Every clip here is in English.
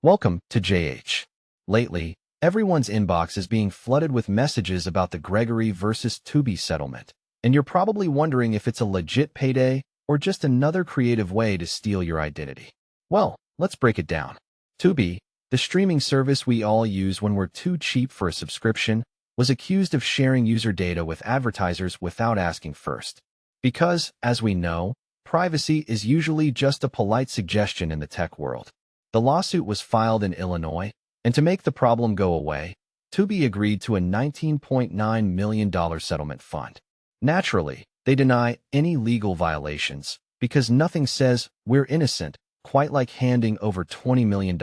Welcome to JH. Lately, everyone's inbox is being flooded with messages about the Gregory versus Tubi settlement, and you're probably wondering if it's a legit payday or just another creative way to steal your identity. Well, let's break it down. Tubi, the streaming service we all use when we're too cheap for a subscription, was accused of sharing user data with advertisers without asking first. Because, as we know, privacy is usually just a polite suggestion in the tech world. The lawsuit was filed in Illinois, and to make the problem go away, Tubi agreed to a $19.9 million settlement fund. Naturally, they deny any legal violations, because nothing says we're innocent, quite like handing over $20 million.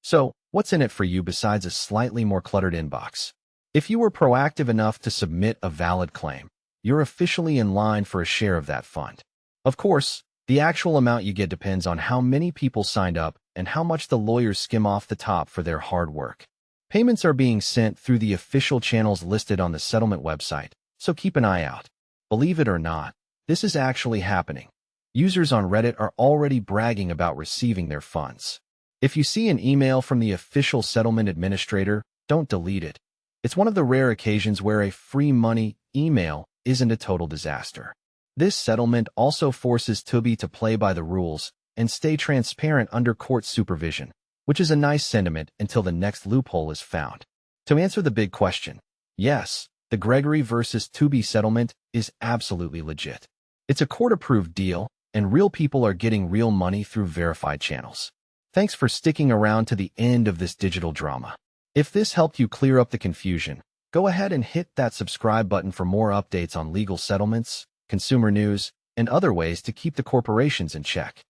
So, what's in it for you besides a slightly more cluttered inbox? If you were proactive enough to submit a valid claim, you're officially in line for a share of that fund. Of course, the actual amount you get depends on how many people signed up and how much the lawyers skim off the top for their hard work. Payments are being sent through the official channels listed on the settlement website, so keep an eye out. Believe it or not, this is actually happening. Users on Reddit are already bragging about receiving their funds. If you see an email from the official settlement administrator, don't delete it. It's one of the rare occasions where a free money email isn't a total disaster. This settlement also forces Tubi to play by the rules and stay transparent under court supervision, which is a nice sentiment until the next loophole is found. To answer the big question, yes, the Gregory versus Tubi settlement is absolutely legit. It's a court-approved deal, and real people are getting real money through verified channels. Thanks for sticking around to the end of this digital drama. If this helped you clear up the confusion, go ahead and hit that subscribe button for more updates on legal settlements, consumer news, and other ways to keep the corporations in check.